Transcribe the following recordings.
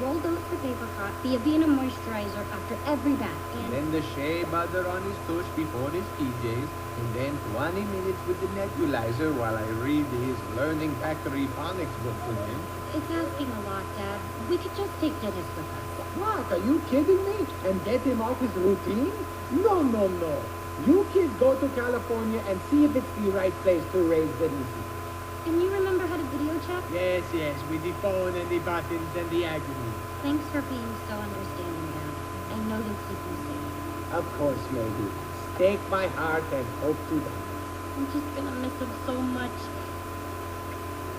roll those for paper cut, B.O.B and a moisturizer after every bath, and Then the shea butter on his tush before his PJs, and then 20 minutes with the nebulizer while I read his Learning Factory phonics book to him. it's asking a lot, Dad. We could just take Dennis with us. What? Are you kidding me? And get him off his routine? No, no, no. You kids go to California and see if it's the right place to raise the nieces. And you remember how to video chat? Yes, with the phone and the buttons and the agony. Thanks for being so understanding, Dad. I know you'll keep me safe. Of course, maybe. Stake my heart and hope to die. I'm just gonna miss him so much.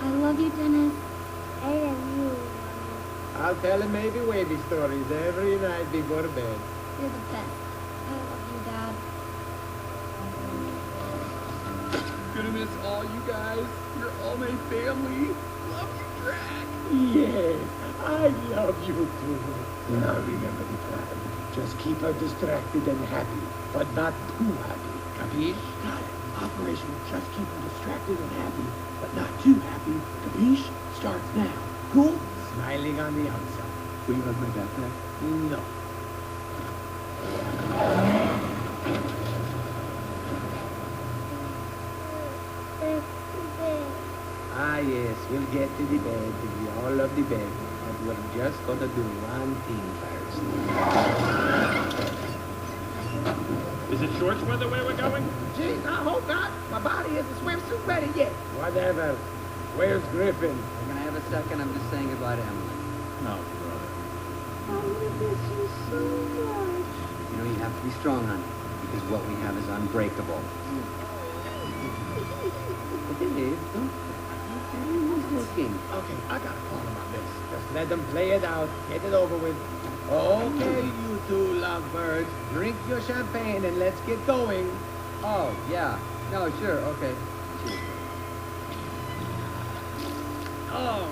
I love you, Dennis. I love you, Mommy. I'll tell him maybe wavy stories every night before bed. You're the best. I love you, Dad. Gonna miss all you guys. You're all my family. Love you, Drac. Yes, I love you too. Now remember the plan. Just keep her distracted and happy, but not too happy. Capiche? Got it. Operation Just Keep Her Distracted and Happy, but not too happy. Capiche? Starts now. Cool? Smiling on the outside. Will you hug my backpack? No. Ah, yes, we'll get to the bed. We all love the bed. But we're just gonna do one thing first. Is it shorts weather where we're going? Jeez, I hope not. My body isn't swimsuit ready yet. Whatever. Where's Griffin? We're gonna have a second. I'm just saying goodbye to Emily. No, brother. I miss you so much. You know, you have to be strong, honey, because what we have is unbreakable. Okay, Dave, don't. Who's looking? Okay, I gotta call him on this. Just let them play it out. Get it over with. Okay, you two lovebirds. Drink your champagne and let's get going. Oh, yeah. No, sure, okay. Cheers. Oh,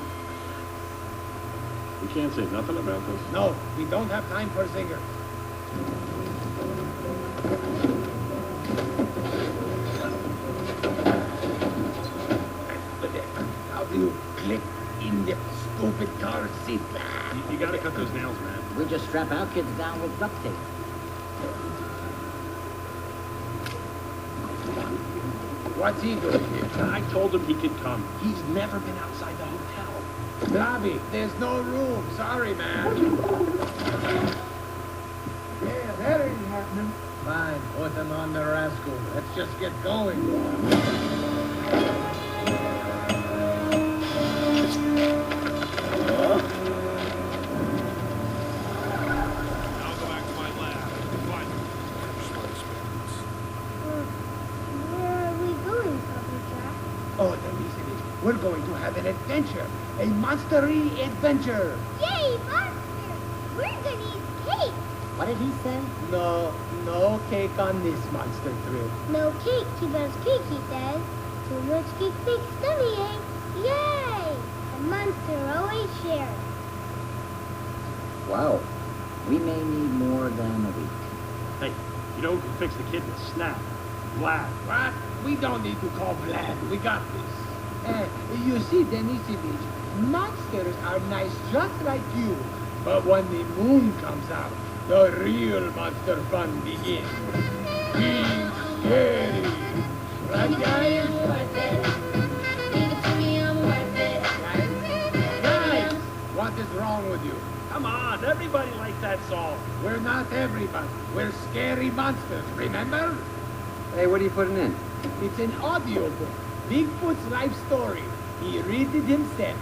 We can't say nothing about this? no, we don't have time for singers. How do you click in the stupid car seat? You gotta cut those nails, man. We just strap our kids down with duct tape. What's he doing here? I told him he could come. He's never been outside the hotel. Blobby, there's no room. Sorry, man. Yeah, that ain't happening. Fine, put them on the rascal. Let's just get going. I'll go back to my lab. Fine. Where are we going, Papa Jack? Oh, the reason is we're going to have an adventure. A monster-y adventure. Yay, monster! We're gonna eat cake. What did he say? No cake on this monster trip. No cake, too much cake, he says. Too much cake makes tummy ache. Yay! The monster always shares. Wow. We may need more than a week. Hey, you know who can fix the kid with snap? Vlad. What? We don't need to call Vlad. We got this. You see, Denisovich, monsters are nice just like you. But when the moon comes out, the real monster fun begins. Be scary. Right, guys? Guys, what is wrong with you? Come on, everybody likes that song. We're not everybody. We're scary monsters, remember? Hey, what are you putting in? It's an audio book. Bigfoot's life story. He read it himself.